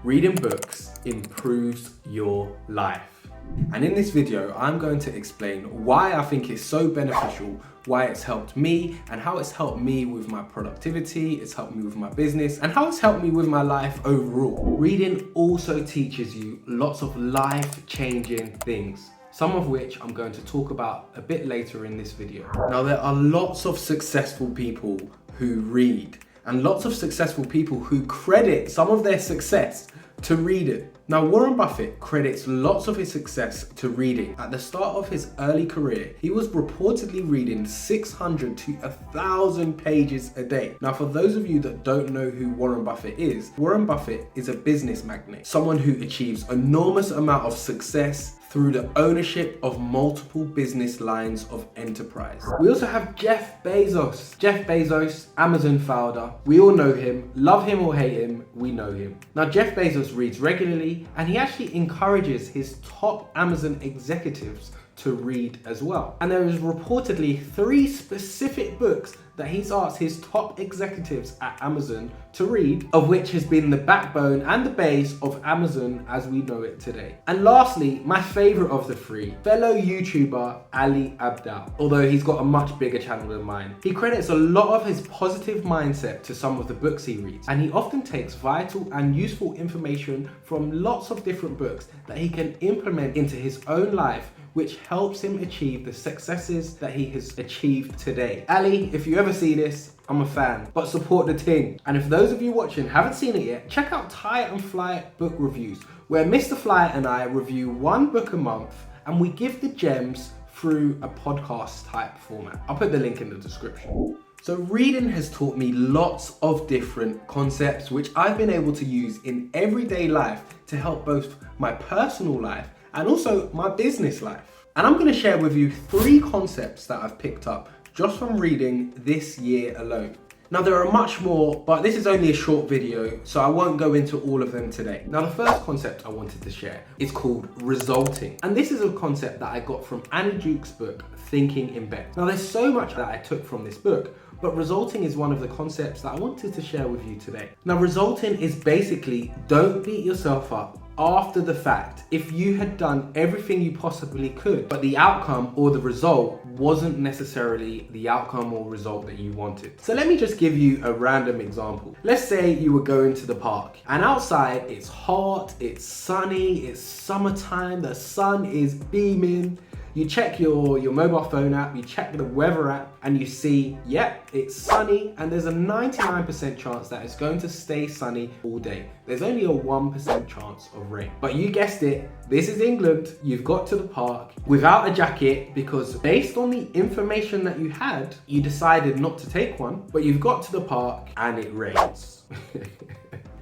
Reading books improves your life. And in this video, I'm going to explain why I think it's so beneficial, why it's helped me, and how it's helped me with my productivity, it's helped me with my business, and how it's helped me with my life overall. Reading also teaches you lots of life-changing things, some of which I'm going to talk about a bit later in this video. Now, there are lots of successful people who read, and lots of successful people who credit some of their success to reading. Now, Warren Buffett credits lots of his success to reading. At the start of his early career, he was reportedly reading 600 to 1,000 pages a day. Now, for those of you that don't know who Warren Buffett is a business magnate, someone who achieves enormous amount of success through the ownership of multiple business lines of enterprise. We also have Jeff Bezos. Jeff Bezos, Amazon founder. We all know him, love him or hate him, we know him. Now, Jeff Bezos reads regularly, and he actually encourages his top Amazon executives to read as well. And there is reportedly 3 specific books that he's asked his top executives at Amazon to read, of which has been the backbone and the base of Amazon as we know it today. And lastly, my favorite of the 3, fellow YouTuber Ali Abdaal. Although he's got a much bigger channel than mine, he credits a lot of his positive mindset to some of the books he reads, and he often takes vital and useful information from lots of different books that he can implement into his own life, which helps him achieve the successes that he has achieved today. Ali, if you ever see this, I'm a fan, but support the TING. And if those of you watching haven't seen it yet, check out Tie and Fly book reviews, where Mr. Fly and I review 1 book a month, and we give the gems through a podcast type format. I'll put the link in the description. So reading has taught me lots of different concepts, which I've been able to use in everyday life to help both my personal life and also my business life. And I'm going to share with you 3 concepts that I've picked up just from reading this year alone. Now, there are much more, but this is only a short video, so I won't go into all of them today. Now, the first concept I wanted to share is called resulting. And this is a concept that I got from Annie Duke's book, Thinking in Bed. Now, there's so much that I took from this book, but resulting is one of the concepts that I wanted to share with you today. Now, resulting is basically don't beat yourself up after the fact if you had done everything you possibly could, but the outcome or the result wasn't necessarily the outcome or result that you wanted. So let me just give you a random example. Let's say you were going to the park, and outside it's hot, it's sunny, it's summertime, the sun is beaming. You check your mobile phone app, you check the weather app, and you see, yep, it's sunny, and there's a 99% chance that it's going to stay sunny all day. There's only a 1% chance of rain. But you guessed it, this is England. You've got to the park without a jacket because based on the information that you had, you decided not to take one, but you've got to the park and it rains.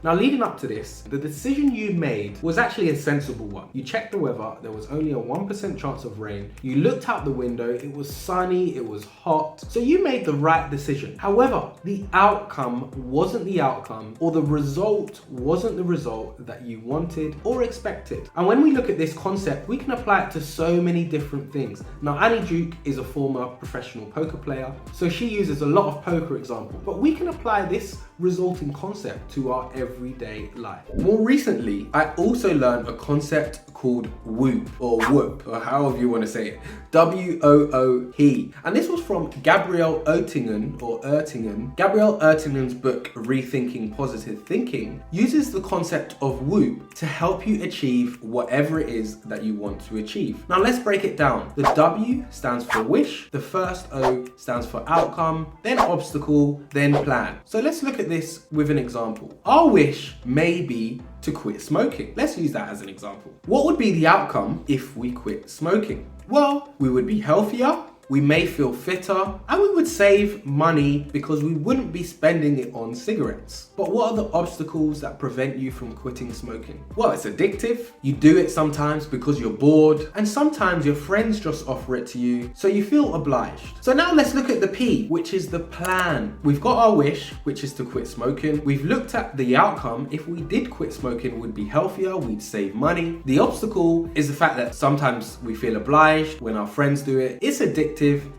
Now, leading up to this, the decision you made was actually a sensible one. You checked the weather, there was only a 1% chance of rain. You looked out the window, it was sunny, it was hot. So you made the right decision. However, the outcome wasn't the outcome, or the result wasn't the result that you wanted or expected. And when we look at this concept, we can apply it to so many different things. Now, Annie Duke is a former professional poker player, so she uses a lot of poker examples, but we can apply this resulting concept to our everyday life. More recently, I also learned a concept called WOOP, or WOOP, or however you want to say it, W-O-O-P. And this was from Gabrielle Oettingen. Gabrielle Oettingen's book, Rethinking Positive Thinking, uses the concept of WOOP to help you achieve whatever it is that you want to achieve. Now, let's break it down. The W stands for wish, the first O stands for outcome, then obstacle, then plan. So let's look at this with an example. Our wish may be to quit smoking. Let's use that as an example. What would be the outcome if we quit smoking? Well, we would be healthier, we may feel fitter, and we would save money because we wouldn't be spending it on cigarettes. But what are the obstacles that prevent you from quitting smoking? Well, it's addictive. You do it sometimes because you're bored, and sometimes your friends just offer it to you, so you feel obliged. So now let's look at the P, which is the plan. We've got our wish, which is to quit smoking. We've looked at the outcome. If we did quit smoking, we'd be healthier, we'd save money. The obstacle is the fact that sometimes we feel obliged when our friends do it. It's addictive,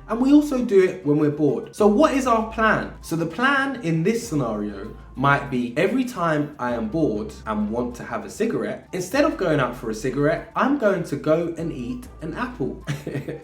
and we also do it when we're bored. So what is our plan? So the plan in this scenario might be every time I am bored and want to have a cigarette, instead of going out for a cigarette, I'm going to go and eat an apple.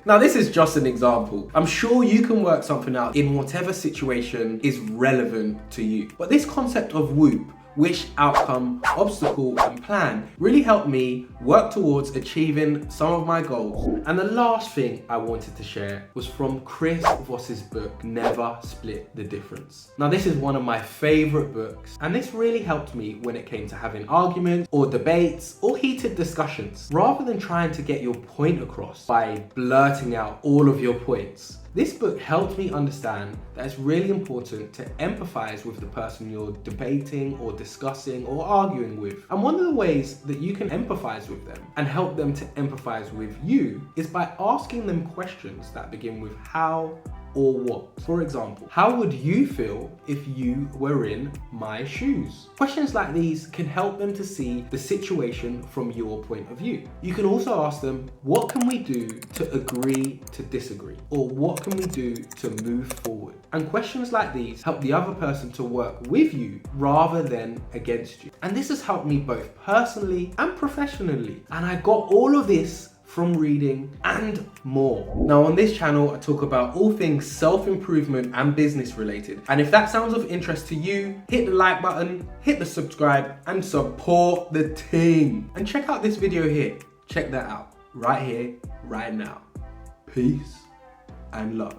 Now, this is just an example. I'm sure you can work something out in whatever situation is relevant to you. But this concept of WOOP, wish, outcome, obstacle, and plan, really helped me work towards achieving some of my goals. And the last thing I wanted to share was from Chris Voss's book, Never Split the Difference. Now, this is one of my favorite books, and this really helped me when it came to having arguments or debates or heated discussions. Rather than trying to get your point across by blurting out all of your points, this book helped me understand that it's really important to empathize with the person you're debating or discussing or arguing with. And one of the ways that you can empathize with them and help them to empathize with you is by asking them questions that begin with how or what. For example, how would you feel if you were in my shoes? Questions like these can help them to see the situation from your point of view. You can also ask them, what can we do to agree to disagree? Or what can we do to move forward? And questions like these help the other person to work with you rather than against you. And this has helped me both personally and professionally. And I got all of this from reading and more. Now, on this channel, I talk about all things self-improvement and business related. And if that sounds of interest to you, hit the like button, hit the subscribe, and support the team. And check out this video here. Check that out right here, right now. Peace and love.